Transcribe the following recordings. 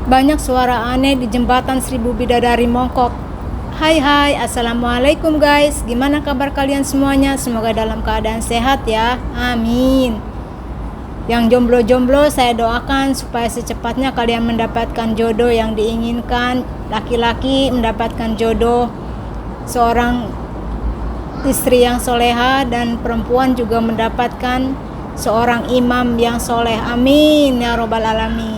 Banyak suara aneh di jembatan Seribu Bidadari Mongkok. Hai, assalamualaikum guys. Gimana kabar kalian semuanya? Semoga dalam keadaan sehat ya. Amin. Yang jomblo-jomblo saya doakan supaya secepatnya kalian mendapatkan jodoh yang diinginkan. Laki-laki mendapatkan jodoh seorang istri yang soleha, dan perempuan juga mendapatkan seorang imam yang soleh. Amin ya robbal alamin.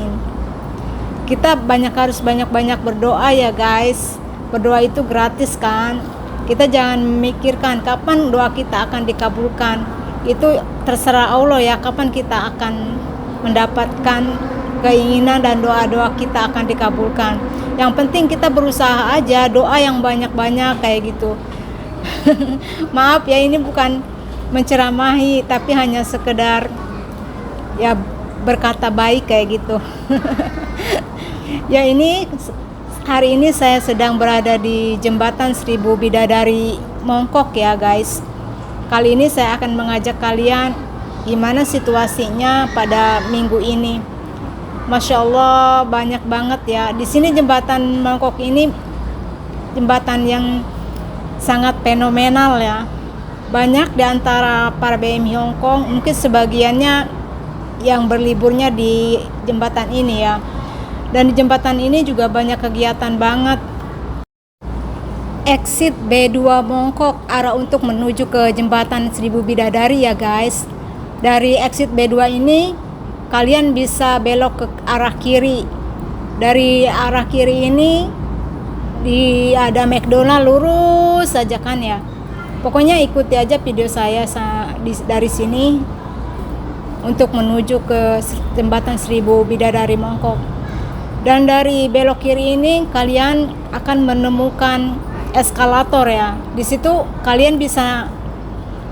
Kita harus banyak-banyak berdoa ya guys. Berdoa itu gratis kan. Kita jangan memikirkan kapan doa kita akan dikabulkan. Itu terserah Allah ya, kapan kita akan mendapatkan keinginan dan doa-doa kita akan dikabulkan. Yang penting kita berusaha aja, doa yang banyak-banyak kayak gitu. Maaf ya, ini bukan menceramahi, tapi hanya sekedar ya berkata baik kayak gitu. Ya, hari ini saya sedang berada di jembatan Seribu Bidadari Mongkok ya guys. Kali ini saya akan mengajak kalian gimana situasinya pada minggu ini. Masya Allah, banyak banget ya. Di sini jembatan Mongkok ini jembatan yang sangat fenomenal ya. Banyak di antara para BMI Hong Kong, mungkin sebagiannya yang berliburnya di jembatan ini ya. Dan di jembatan ini juga banyak kegiatan banget. Exit B2 Mongkok, arah untuk menuju ke jembatan Seribu Bidadari ya guys. Dari exit B2 ini kalian bisa belok ke arah kiri. Dari arah kiri ini ada McDonald, lurus saja kan ya. Pokoknya ikuti aja video saya dari sini untuk menuju ke jembatan Seribu Bidadari Mongkok. Dan dari belok kiri ini kalian akan menemukan eskalator ya. Di situ kalian bisa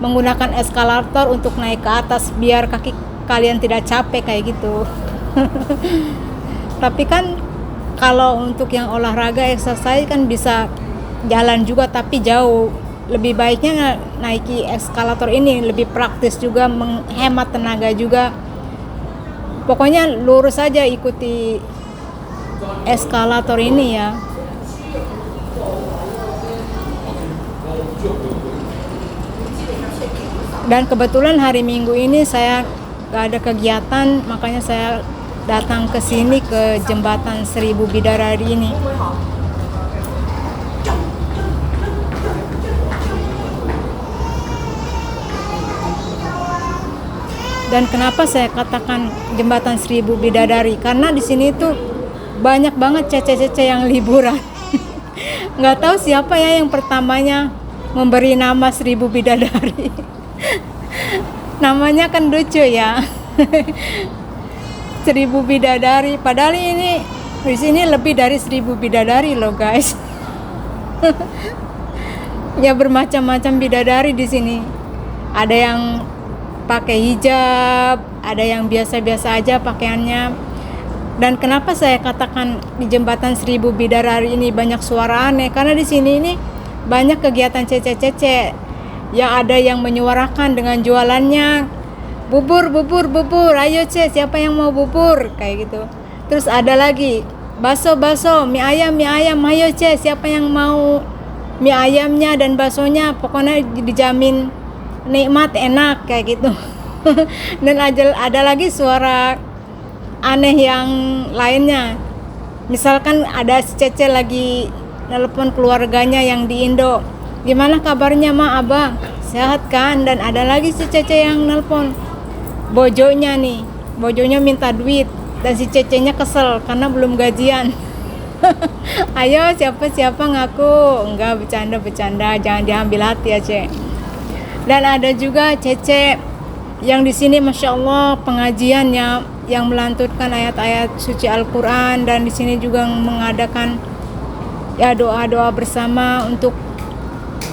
menggunakan eskalator untuk naik ke atas biar kaki kalian tidak capek kayak gitu. Tapi kan kalau untuk yang olahraga exercise kan bisa jalan juga tapi jauh. Lebih baiknya naiki eskalator ini, lebih praktis juga, menghemat tenaga juga. Pokoknya lurus saja, ikuti eskalator ini ya. Dan kebetulan hari Minggu ini saya gak ada kegiatan, makanya saya datang ke sini ke jembatan Seribu Bidadari ini. Dan kenapa saya katakan jembatan Seribu Bidadari? Karena di sini tuh banyak banget cece-cece yang liburan. Nggak tahu siapa ya yang pertamanya memberi nama Seribu Bidadari. Namanya kan lucu ya. Seribu Bidadari. Padahal ini di sini lebih dari 1000 bidadari loh guys. Ya bermacam-macam bidadari di sini. Ada yang pakai hijab, ada yang biasa-biasa aja pakaiannya. Dan kenapa saya katakan di jembatan Seribu Bidadari ini banyak suara aneh? Karena di sini ini banyak kegiatan cece-cece. Yang ada yang menyuarakan dengan jualannya, bubur, ayo ce, siapa yang mau bubur, kayak gitu. Terus ada lagi bakso, mie ayam, ayo ce, siapa yang mau mie ayamnya dan baksonya, pokoknya dijamin nikmat, enak kayak gitu. Dan ada lagi suara aneh yang lainnya. Misalkan ada cece lagi nelpon keluarganya yang di Indo, gimana kabarnya ma, abah sehat kan? Dan ada lagi si cece yang nelpon bojonya nih, bojonya minta duit dan si cecenya kesel karena belum gajian. Ayo siapa ngaku, enggak, bercanda, jangan diambil hati ya ce. Dan ada juga cece yang di sini masya Allah pengajiannya yang melantunkan ayat-ayat suci Al-Quran, dan di sini juga mengadakan ya doa-doa bersama untuk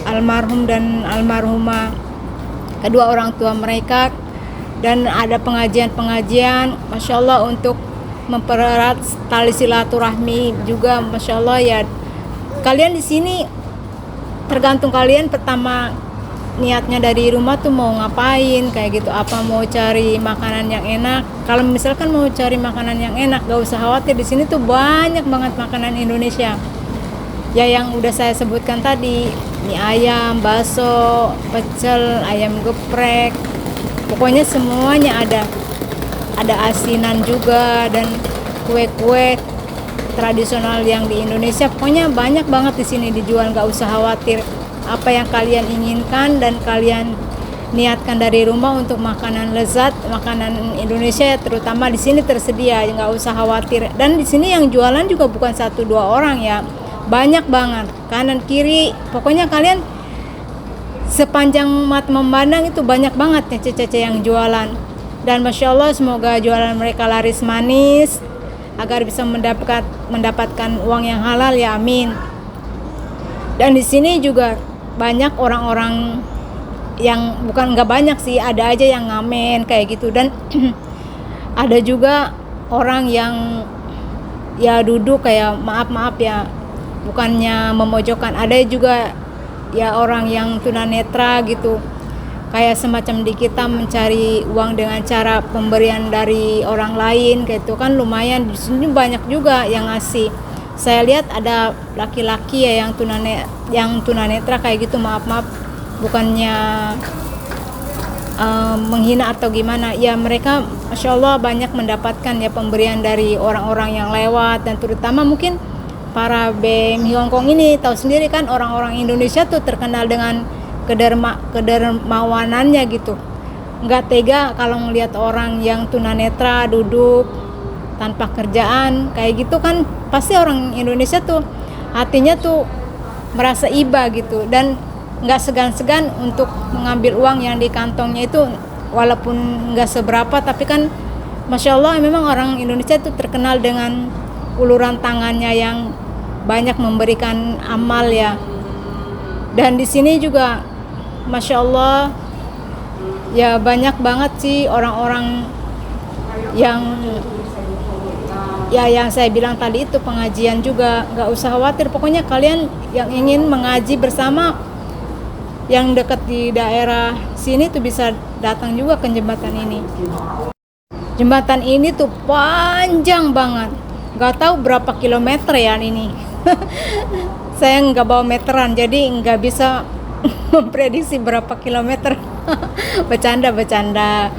almarhum dan almarhumah, kedua orang tua mereka. Dan ada pengajian masya Allah untuk mempererat tali silaturahmi juga masya Allah ya. Kalian di sini tergantung kalian pertama niatnya dari rumah tuh mau ngapain kayak gitu, apa mau cari makanan yang enak Kalau misalkan mau cari makanan yang enak, gak usah khawatir, di sini tuh banyak banget makanan Indonesia. Ya yang udah saya sebutkan tadi, mie ayam, bakso, pecel, ayam geprek, pokoknya semuanya ada. Ada asinan juga dan kue-kue tradisional yang di Indonesia. Pokoknya banyak banget di sini dijual, gak usah khawatir. Apa yang kalian inginkan dan kalian niatkan dari rumah untuk makanan lezat, makanan Indonesia terutama di sini tersedia, nggak usah khawatir. Dan di sini yang jualan juga bukan 1-2 orang ya, banyak banget, kanan kiri, pokoknya kalian sepanjang mata memandang itu banyak banget ya cece-cece yang jualan. Dan masya Allah, semoga jualan mereka laris manis agar bisa mendapatkan uang yang halal ya, amin. Dan di sini juga banyak orang-orang yang bukan nggak banyak sih, ada aja yang ngamen kayak gitu. Dan ada juga orang yang ya duduk kayak maaf ya, bukannya memojokkan, ada juga ya orang yang tunanetra gitu, kayak semacam di kita mencari uang dengan cara pemberian dari orang lain kayak itu kan lumayan. Di sini banyak juga yang ngasih. Saya lihat ada laki-laki ya yang tunanetra kayak gitu, maaf bukannya menghina atau gimana ya, mereka masya Allah banyak mendapatkan ya pemberian dari orang-orang yang lewat. Dan terutama mungkin para BEM Hongkong ini, tahu sendiri kan orang-orang Indonesia tuh terkenal dengan kedermawanannya gitu, nggak tega kalau ngelihat orang yang tunanetra duduk tanpa kerjaan kayak gitu kan. Pasti orang Indonesia tuh hatinya tuh merasa iba gitu, dan nggak segan-segan untuk mengambil uang yang di kantongnya itu, walaupun nggak seberapa, tapi kan masya Allah memang orang Indonesia itu terkenal dengan uluran tangannya yang banyak memberikan amal ya. Dan di sini juga masya Allah ya banyak banget sih orang-orang yang saya bilang tadi itu pengajian juga, nggak usah khawatir. Pokoknya kalian yang ingin mengaji bersama yang dekat di daerah sini tuh bisa datang juga ke jembatan ini. Jembatan ini tuh panjang banget, nggak tahu berapa kilometer ya ini. Saya nggak bawa meteran, jadi nggak bisa memprediksi berapa kilometer. bercanda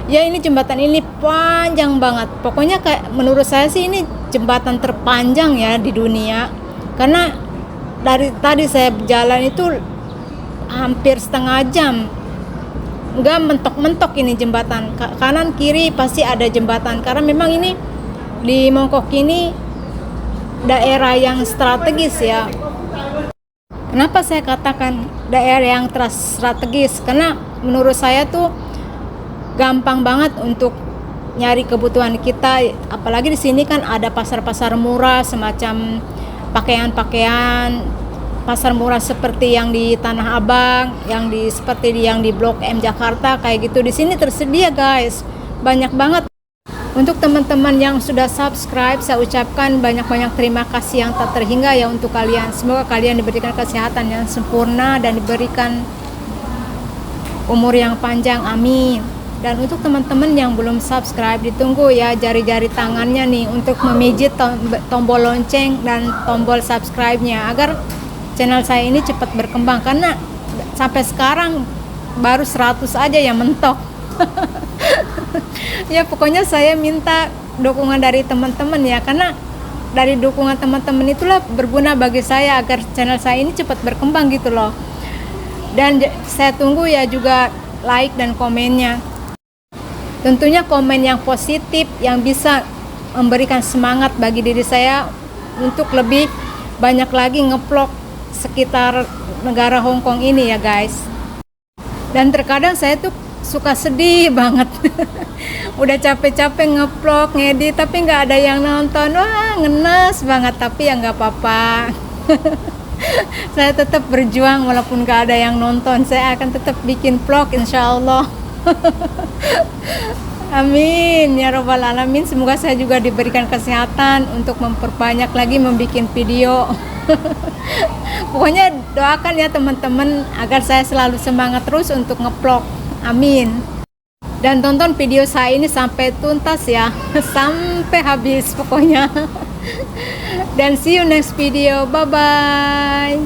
ya, ini jembatan ini panjang banget. Pokoknya kayak menurut saya sih ini jembatan terpanjang ya di dunia, karena dari tadi saya berjalan itu hampir setengah jam, nggak mentok-mentok ini jembatan. Kanan kiri pasti ada jembatan, karena memang ini di Mongkok ini daerah yang strategis ya. Kenapa saya katakan daerah yang strategis? Karena menurut saya tuh gampang banget untuk nyari kebutuhan kita, apalagi di sini kan ada pasar-pasar murah semacam pakaian-pakaian, pasar murah seperti yang di Tanah Abang, seperti yang di Blok M Jakarta kayak gitu. Di sini tersedia guys, banyak banget. Untuk teman-teman yang sudah subscribe, saya ucapkan banyak-banyak terima kasih yang tak terhingga ya untuk kalian. Semoga kalian diberikan kesehatan yang sempurna dan diberikan umur yang panjang, amin. Dan untuk teman-teman yang belum subscribe, ditunggu ya jari-jari tangannya nih untuk memijit tombol lonceng dan tombol subscribe-nya agar channel saya ini cepat berkembang, karena sampai sekarang baru 100 aja yang mentok. Ya pokoknya saya minta dukungan dari teman-teman ya, karena dari dukungan teman-teman itulah berguna bagi saya agar channel saya ini cepat berkembang gitu loh. Dan saya tunggu ya juga like dan komennya. Tentunya komen yang positif yang bisa memberikan semangat bagi diri saya untuk lebih banyak lagi ngevlog sekitar negara Hong Kong ini ya guys. Dan terkadang saya tuh suka sedih banget. Udah capek-capek ngevlog, ngedit, tapi nggak ada yang nonton. Wah, ngenes banget, tapi ya nggak apa-apa. Saya tetap berjuang walaupun nggak ada yang nonton. Saya akan tetap bikin vlog insya Allah. Amin ya robbal alamin. Semoga saya juga diberikan kesehatan untuk memperbanyak lagi membuat video. Pokoknya doakan ya teman-teman agar saya selalu semangat terus untuk ngevlog. Amin. Dan tonton video saya ini sampai tuntas ya, sampai habis pokoknya. Dan see you next video, bye bye.